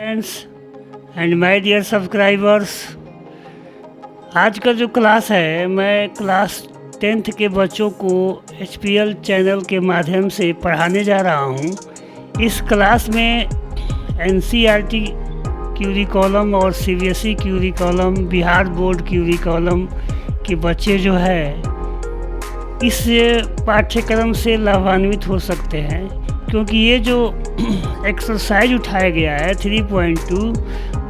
Friends and my dear subscribers, आज का जो क्लास है मैं क्लास 10th के बच्चों को HPL चैनल के माध्यम से पढ़ाने जा रहा हूँ। इस क्लास में NCERT क्यूरी कॉलम और CBSE query column, Bihar board query column के बच्चे जो है इस पाठ्यक्रम से लाभान्वित हो सकते हैं, क्योंकि ये जो एक्सरसाइज उठाया गया है 3.2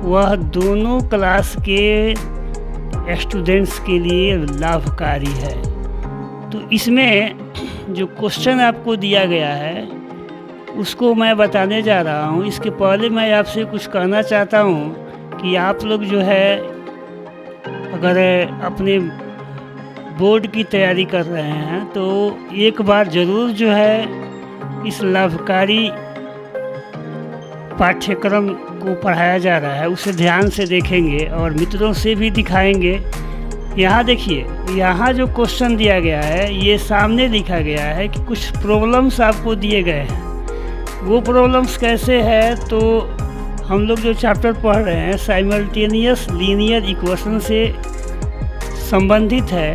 वह दोनों क्लास के स्टूडेंट्स के लिए लाभकारी है। तो इसमें जो क्वेश्चन आपको दिया गया है उसको मैं बताने जा रहा हूँ। इसके पहले मैं आपसे कुछ कहना चाहता हूँ कि आप लोग जो है अगर अपने बोर्ड की तैयारी कर रहे हैं तो एक बार ज़रूर जो है इस लाभकारी पाठ्यक्रम को पढ़ाया जा रहा है उसे ध्यान से देखेंगे और मित्रों से भी दिखाएंगे। यहाँ देखिए, यहाँ जो क्वेश्चन दिया गया है ये सामने लिखा गया है कि कुछ प्रॉब्लम्स आपको दिए गए हैं। वो प्रॉब्लम्स कैसे है, तो हम लोग जो चैप्टर पढ़ रहे हैं साइमल्टेनियस लीनियर इक्वेशन से संबंधित है,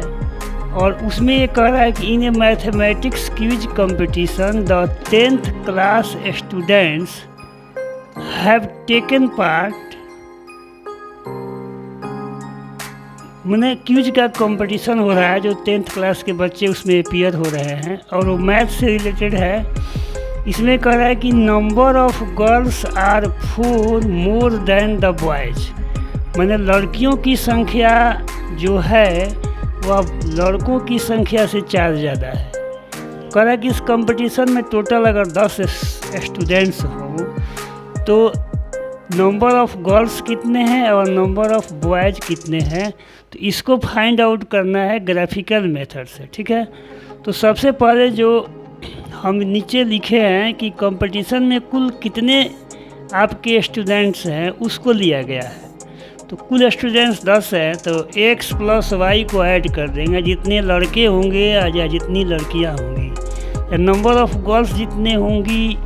और उसमें ये कह रहा है कि in a mathematics quiz competition the 10th class students have taken part. मैंने क्विज का कंपटीशन हो रहा है जो 10th क्लास के बच्चे उसमें अपीयर हो रहे हैं और वो मैथ से रिलेटेड है। इसमें कह रहा है कि number of girls are 4 more than the boys. मैंने लड़कियों की संख्या जो है वह लड़कों की संख्या से 4 ज़्यादा है। कह रहा है कि इस कंपटीशन में टोटल अगर 10 स्टूडेंट्स हो तो नंबर ऑफ गर्ल्स कितने हैं और नंबर ऑफ बॉयज़ कितने हैं, तो इसको फाइंड आउट करना है ग्राफिकल मेथड से। ठीक है, तो सबसे पहले जो हम नीचे लिखे हैं कि कंपटीशन में कुल कितने आपके स्टूडेंट्स हैं उसको लिया गया है। तो कुल स्टूडेंट्स 10 है तो x + y को ऐड कर देंगे, जितने लड़के होंगे या जितनी लड़कियां होंगी, या नंबर ऑफ गर्ल्स जितने होंगी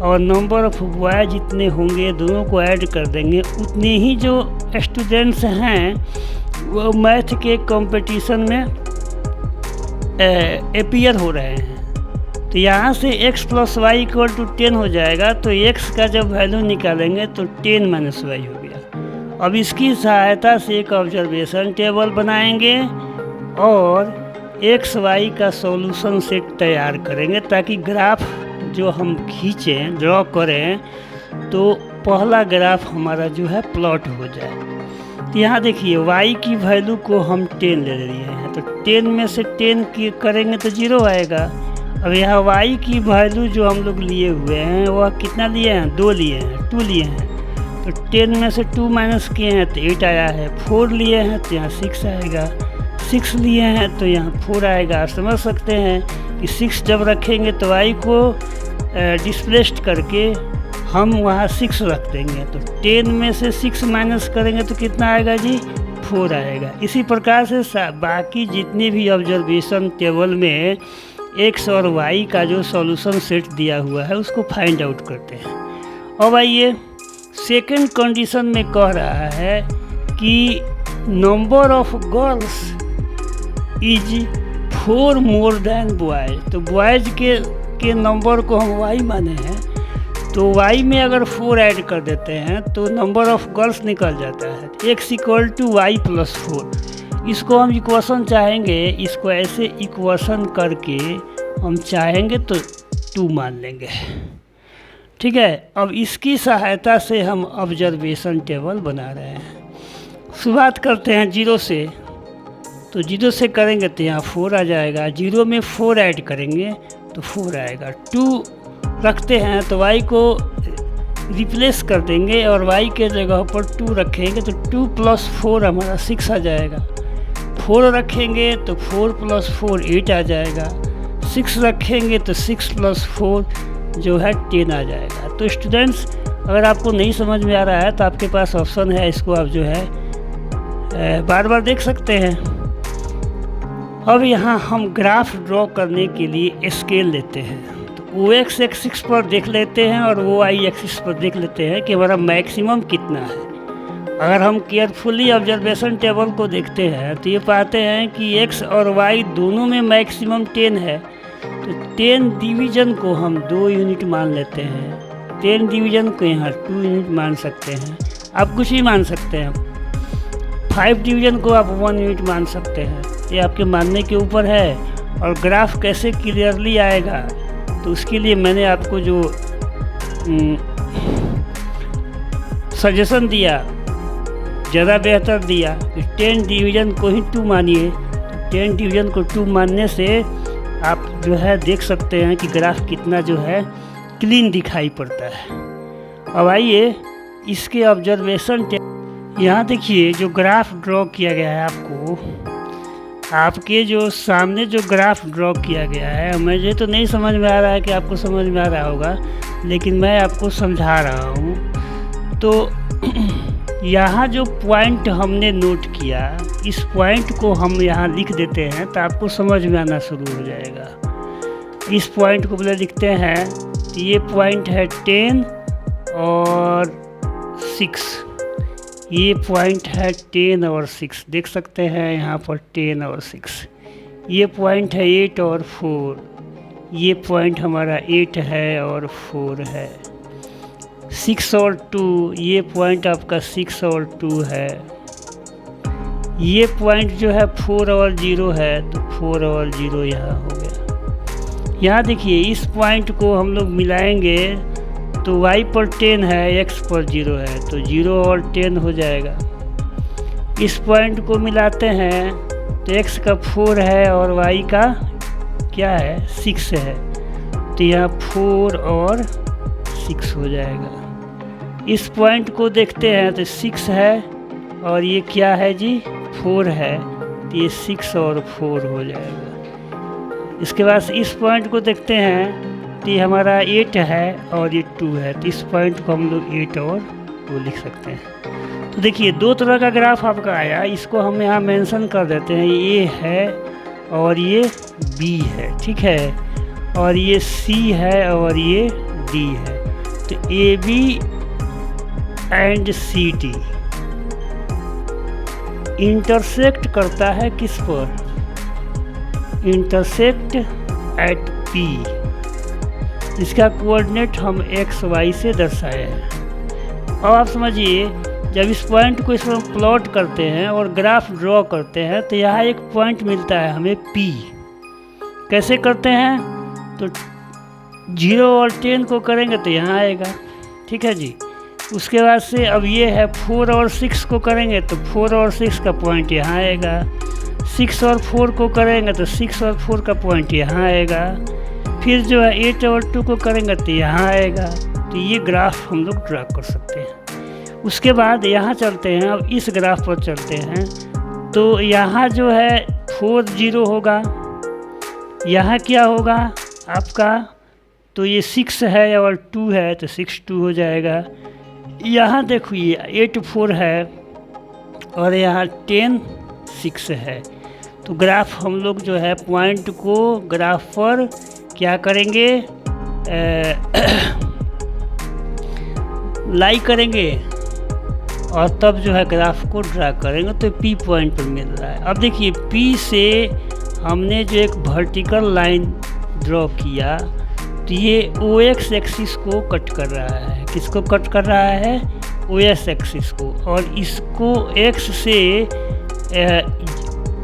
और नंबर ऑफ बॉय जितने होंगे दोनों को ऐड कर देंगे। उतने ही जो स्टूडेंट्स हैं वो मैथ के कंपटीशन में अपीयर हो रहे हैं। तो यहाँ से x + y = 10 हो जाएगा, तो x का जब वैल्यू निकालेंगे तो 10 - y हो गया। अब इसकी सहायता से एक ऑब्जर्वेशन टेबल बनाएंगे और x y का सॉल्यूशन सेट तैयार करेंगे, ताकि ग्राफ जो हम खींचें ड्रॉ करें तो पहला ग्राफ हमारा जो है प्लॉट हो जाए। तो यहाँ देखिए y की वैल्यू को हम 10 ले लिए हैं, तो 10 में से 10 की करेंगे तो 0 आएगा। अब यहाँ y की वैल्यू जो हम लोग लिए हुए हैं वह कितना लिए हैं, 2 लिए हैं, 2 लिए हैं। तो 10 में से 2 माइनस किए हैं तो 8 आया है। 4 लिए हैं तो यहाँ 6 आएगा। 6 लिए हैं तो यहाँ 4 आएगा। आप समझ सकते हैं कि 6 जब रखेंगे तो y को डिस्प्लेस्ड करके हम वहाँ 6 रख देंगे, तो 10 में से 6 माइनस करेंगे तो कितना आएगा जी, 4 आएगा। इसी प्रकार से बाकी जितने भी ऑब्जर्वेशन टेबल में x और y का जो सॉल्यूशन सेट दिया हुआ है उसको फाइंड आउट करते हैं। अब आइए सेकेंड कंडीशन में कह रहा है कि number of girls is 4 more than boys. तो बॉयज के नंबर को हम y माने हैं, तो y में अगर 4 ऐड कर देते हैं तो नंबर ऑफ गर्ल्स निकल जाता है। x = y + 4। इसको हम इक्वेशन चाहेंगे, इसको ऐसे इक्वेशन करके हम चाहेंगे तो 2 मान लेंगे। ठीक है, अब इसकी सहायता से हम ऑब्जर्वेशन टेबल बना रहे हैं। शुरुआत करते हैं 0 से, तो 0 से करेंगे तो यहाँ 4 आ जाएगा। 0 में 4 ऐड करेंगे तो 4 आएगा। 2 रखते हैं तो y को रिप्लेस कर देंगे और y के जगह पर 2 रखेंगे तो 2 + 4 हमारा 6 आ जाएगा। 4 रखेंगे तो 4 + 4 8 आ जाएगा। 6 रखेंगे तो 6 + 4 जो है 10 आ जाएगा। तो स्टूडेंट्स, अगर आपको नहीं समझ में आ रहा है तो आपके पास ऑप्शन है, इसको आप जो है बार बार देख सकते हैं। अब यहाँ हम ग्राफ ड्रॉ करने के लिए स्केल लेते हैं। तो ओ एक्स एक्सिस पर देख लेते हैं और वो वाई एक्सिस पर देख लेते हैं कि हमारा मैक्सिमम कितना है। अगर हम केयरफुली ऑब्जर्वेशन टेबल को देखते हैं तो ये पाते हैं कि एक्स और वाई दोनों में मैक्सिमम 10 है। तो 10 डिवीज़न को हम 2 यूनिट मान लेते हैं, 10 डिवीज़न को यहाँ 2 यूनिट मान सकते हैं, आप कुछ भी मान सकते हैं। 5 डिवीज़न को आप 1 यूनिट मान सकते हैं, ये आपके मानने के ऊपर है। और ग्राफ कैसे क्लियरली आएगा तो उसके लिए मैंने आपको जो सजेशन दिया ज़्यादा बेहतर दिया कि 10 डिवीज़न को ही 2 मानिए। तो 10 डिवीज़न को 2 मानने से आप जो है देख सकते हैं कि ग्राफ कितना जो है क्लीन दिखाई पड़ता है। अब आइए इसके ऑब्जर्वेशन यहाँ देखिए जो ग्राफ ड्रॉ किया गया है, आपके जो सामने जो ग्राफ ड्रॉ किया गया है, मुझे तो नहीं समझ में आ रहा है कि आपको समझ में आ रहा होगा, लेकिन मैं आपको समझा रहा हूँ। तो यहाँ जो पॉइंट हमने नोट किया, इस पॉइंट को हम यहाँ लिख देते हैं तो आपको समझ में आना शुरू हो जाएगा। इस पॉइंट को पहले लिखते हैं तो ये पॉइंट है 10 और 6, ये पॉइंट है 10 और 6, देख सकते हैं यहाँ पर 10 और 6। ये पॉइंट है 8 और 4, ये पॉइंट हमारा 8 है और 4 है। 6 और 2, ये पॉइंट आपका 6 और 2 है। ये पॉइंट जो है 4 और 0 है, तो 4 और 0 यहाँ हो गया। यहाँ देखिए इस पॉइंट को हम लोग मिलाएंगे तो y पर 10 है, x पर 0 है, तो 0 और 10 हो जाएगा। इस पॉइंट को मिलाते हैं तो x का 4 है और y का क्या है 6 है, तो यहाँ 4 और 6 हो जाएगा। इस पॉइंट को देखते हैं तो 6 है और ये क्या है जी 4 है, तो ये 6 और 4 हो जाएगा। इसके बाद इस पॉइंट को देखते हैं तो ये हमारा 8 है और ये 2 है, तो इस पॉइंट को हम लोग 8 और 2 लिख सकते हैं। तो देखिए 2 तरह का ग्राफ आपका आया, इसको हम यहाँ मेंशन कर देते हैं, ये A है और ये B है, ठीक है, और ये C है और ये D है। तो AB एंड CD इंटरसेक्ट करता है किस पर, इंटरसेक्ट एट P। इसका कोऑर्डिनेट हम एक्स वाई से दर्शाए हैं। अब आप समझिए जब इस पॉइंट को इसमें प्लॉट करते हैं और ग्राफ ड्रॉ करते हैं तो यहाँ एक पॉइंट मिलता है हमें P। कैसे करते हैं तो 0 और 10 को करेंगे तो यहाँ आएगा, ठीक है जी। उसके बाद से अब ये है 4 और 6 को करेंगे तो 4 और 6 का पॉइंट यहाँ आएगा। 6 और 4 को करेंगे तो 6 और 4 का पॉइंट यहाँ आएगा। फिर जो है 8 और 2 को करेंगे तो यहाँ आएगा। तो ये ग्राफ हम लोग ड्रा कर सकते हैं। उसके बाद यहाँ चलते हैं, अब इस ग्राफ पर चलते हैं तो यहाँ जो है 4 0 होगा, यहाँ क्या होगा आपका, तो ये 6 है और 2 है तो 6 2 हो जाएगा। यहाँ देखिए 8 4 है और यहाँ 10 6 है। तो ग्राफ हम लोग जो है पॉइंट को ग्राफ पर क्या करेंगे लाई करेंगे और तब जो है ग्राफ को ड्रा करेंगे तो P पॉइंट पर मिल रहा है। अब देखिए P से हमने जो एक वर्टिकल लाइन ड्रॉ किया तो ये OX एक्सिस को कट कर रहा है। किसको कट कर रहा है, OS एक्सिस को, और इसको X से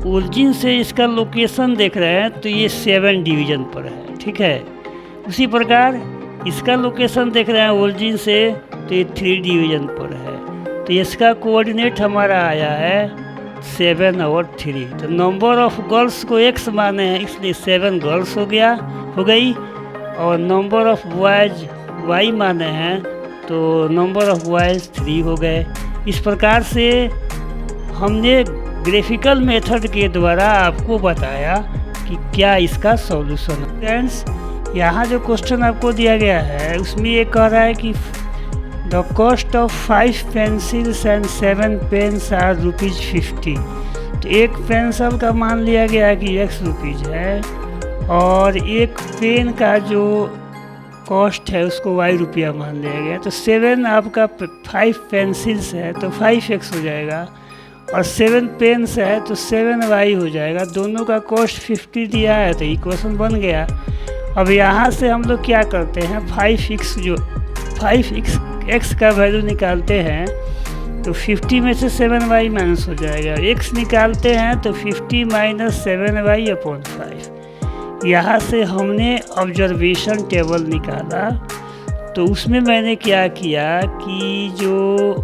ओरिजिन से इसका लोकेशन देख रहे हैं तो ये 7 डिवीज़न पर है, ठीक है। उसी प्रकार इसका लोकेशन देख रहे हैं ओरिजिन से तो ये 3 डिवीज़न पर है। तो इसका कोऑर्डिनेट हमारा आया है 7 और 3। तो नंबर ऑफ गर्ल्स को X माने हैं इसलिए 7 गर्ल्स हो गई, और नंबर ऑफ बॉयज़ Y माने हैं तो नंबर ऑफ बॉयज़ 3 हो गए। इस प्रकार से हमने ग्राफिकल मेथड के द्वारा आपको बताया कि क्या इसका सॉल्यूशन है। फ्रेंड्स यहाँ जो क्वेश्चन आपको दिया गया है उसमें ये कह रहा है कि the cost of 5 pencils and 7 pens are ₹50। तो एक पेंसिल का मान लिया गया कि X रुपीज़ है और एक पेन का जो कॉस्ट है उसको y रुपया मान लिया गया। तो 7 आपका 5 पेंसिल्स है तो 5x हो जाएगा, और 7 पेन्स है तो 7y हो जाएगा। दोनों का कॉस्ट 50 दिया है तो इक्वेशन बन गया। अब यहाँ से हम लोग क्या करते हैं, 5x का वैल्यू निकालते हैं तो 50 में से 7y माइनस हो जाएगा। x निकालते हैं तो 50 माइनस 7y अपॉन 5। यहाँ से हमने ऑब्जर्वेशन टेबल निकाला, तो उसमें मैंने क्या किया कि जो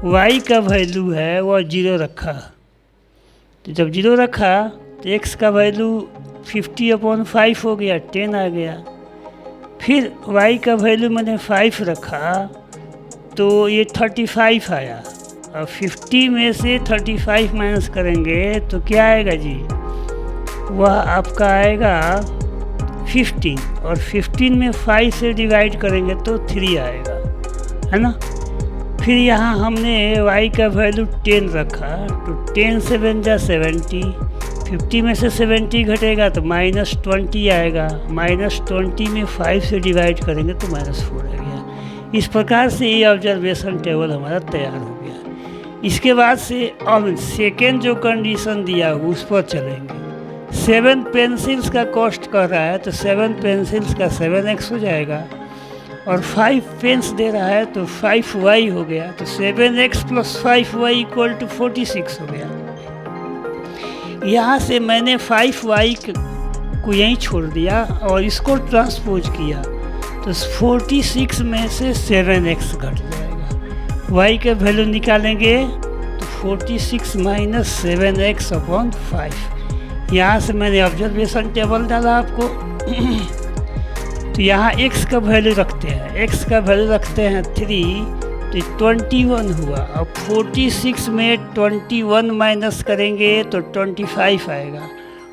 y का वैल्यू है वह 0 रखा। तो जब 0 रखा तो x का वैल्यू 50/5 हो गया, 10 आ गया। फिर y का वैल्यू मैंने 5 रखा तो ये 35 आया। अब 50 में से 35 माइनस करेंगे तो क्या आएगा जी, वह आपका आएगा 15, और 15 में 5 से डिवाइड करेंगे तो 3 आएगा, है ना। फिर यहाँ हमने y का वैल्यू 10 रखा, तो 10 से बन जा 70। 50 में से 70 घटेगा तो -20 आएगा। -20 में 5 से डिवाइड करेंगे तो -4 आ गया। इस प्रकार से ये ऑब्जर्वेशन टेबल हमारा तैयार हो गया। इसके बाद से अब सेकेंड जो कंडीशन दिया हुआ उस पर चलेंगे। 7 पेंसिल्स का कॉस्ट कर रहा है तो 7 पेंसिल्स का 7x हो जाएगा, और 5 पेन्स दे रहा है तो 5y हो गया। तो 7x + 5y = 46 हो गया। यहाँ से मैंने 5y को यहीं छोड़ दिया और इसको ट्रांसपोज किया तो 46 में से 7x घट जाएगा। y के वैल्यू निकालेंगे तो 46 माइनस 7x अपॉन 5। यहाँ से मैंने ऑब्जर्वेशन टेबल डाला आपको। तो यहाँ x का वैल्यू रखते हैं, x का वैल्यू रखते हैं 3, तो 21 हुआ। अब 46 में 21 माइनस करेंगे तो 25 आएगा,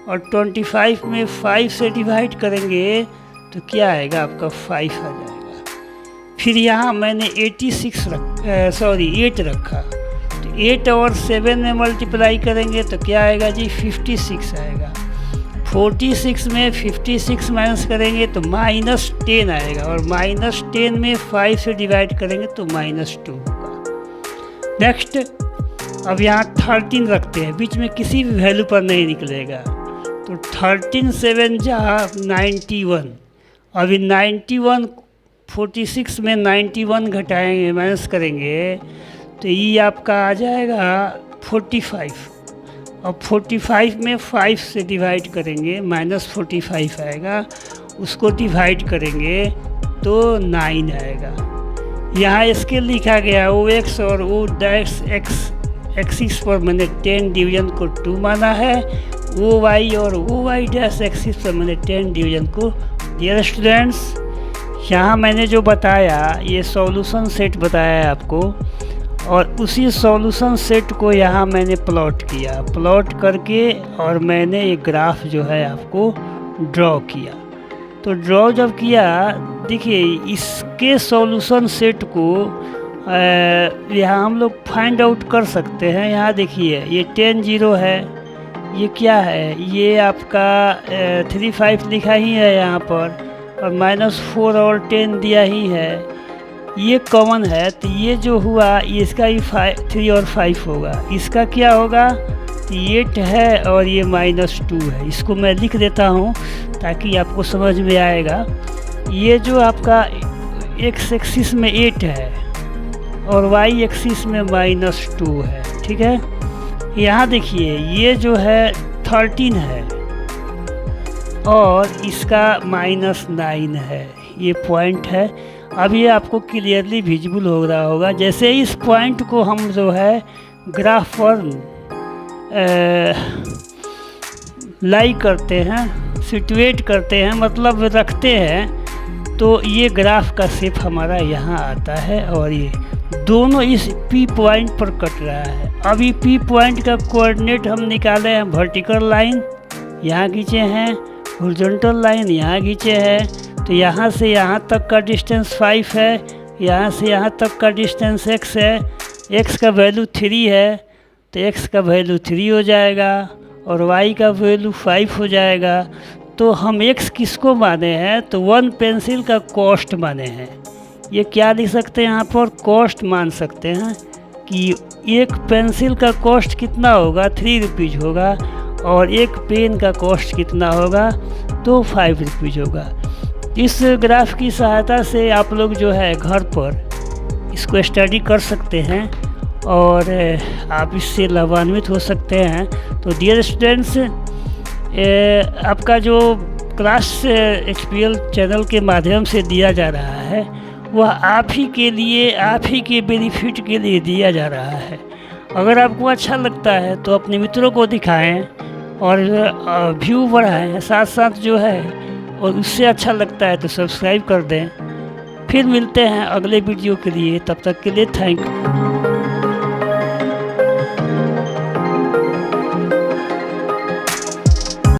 और 25 में 5 से डिवाइड करेंगे तो क्या आएगा आपका 5 आ जाएगा। फिर यहाँ मैंने 8 रखा, तो 8 और 7 में मल्टीप्लाई करेंगे तो क्या आएगा जी 56 आएगा। 46 में 56 माइनस करेंगे तो -10 आएगा, और -10 में 5 से डिवाइड करेंगे तो -2 होगा। नेक्स्ट अब यहाँ 13 रखते हैं, बीच में किसी भी वैल्यू पर नहीं निकलेगा। तो 13 7 जा 91। अभी 91 46 में 91 घटाएंगे माइनस करेंगे तो ये आपका आ जाएगा 45। अब 45 में 5 से डिवाइड करेंगे -45 आएगा, उसको डिवाइड करेंगे तो 9 आएगा। यहाँ इसके लिखा गया OX और OX एक्सिस पर मैंने 10 डिवीजन को 2 माना है, OY और OY डैश एक्सिस पर मैंने 10 डिवीजन को। डियर स्टूडेंट्स, यहाँ मैंने जो बताया ये सॉल्यूशन सेट बताया है आपको, और उसी सॉल्यूशन सेट को यहाँ मैंने प्लॉट किया, प्लॉट करके और मैंने एक ग्राफ जो है आपको ड्रॉ किया। तो ड्रॉ जब किया, देखिए इसके सॉल्यूशन सेट को यहाँ हम लोग फाइंड आउट कर सकते हैं। यहाँ देखिए ये 10 0 है, ये क्या है, ये आपका 3 5 लिखा ही है यहाँ पर, और -4 और 10 दिया ही है, ये कॉमन है। तो ये जो हुआ ये इसका भी 3 और 5 होगा। इसका क्या होगा, 8 है और ये -2 है। इसको मैं लिख देता हूँ ताकि आपको समझ में आएगा। ये जो आपका x एक्सिस में 8 है और y एक्सिस में -2 है, ठीक है। यहाँ देखिए ये जो है 13 है और इसका -9 है, ये पॉइंट है। अब ये आपको क्लियरली विजिबल हो रहा होगा। जैसे इस पॉइंट को हम जो है ग्राफ पर लाई करते हैं, सिचुएट करते हैं, मतलब रखते हैं, तो ये ग्राफ का शेप हमारा यहाँ आता है, और ये दोनों इस P पॉइंट पर कट रहा है। अभी P पॉइंट का कोऑर्डिनेट हम निकाले हैं, वर्टिकल लाइन यहाँ खींचे हैं, हॉरिजॉन्टल लाइन यहाँ खींचे हैं। तो यहाँ से यहाँ तक का डिस्टेंस 5 है, यहाँ से यहाँ तक का डिस्टेंस x है। x का वैल्यू 3 है तो x का वैल्यू 3 हो जाएगा, और y का वैल्यू 5 हो जाएगा। तो हम एक्स किसको माने हैं, तो 1 पेंसिल का कॉस्ट माने हैं। ये क्या लिख सकते हैं यहाँ पर, कॉस्ट मान सकते हैं कि एक पेंसिल का कॉस्ट कितना होगा, 3 रुपीज़ होगा, और एक पेन का कॉस्ट कितना होगा, तो 5 रुपीज़ होगा। इस ग्राफ की सहायता से आप लोग जो है घर पर इसको स्टडी कर सकते हैं और आप इससे लाभान्वित हो सकते हैं। तो डियर स्टूडेंट्स, आपका जो क्लास HPL चैनल के माध्यम से दिया जा रहा है वह आप ही के लिए, आप ही के बेनिफिट के लिए दिया जा रहा है। अगर आपको अच्छा लगता है तो अपने मित्रों को दिखाएं और व्यू बढ़ाएं, साथ साथ जो है, और उससे अच्छा लगता है तो सब्सक्राइब कर दें। फिर मिलते हैं अगले वीडियो के लिए, तब तक के लिए थैंक यू।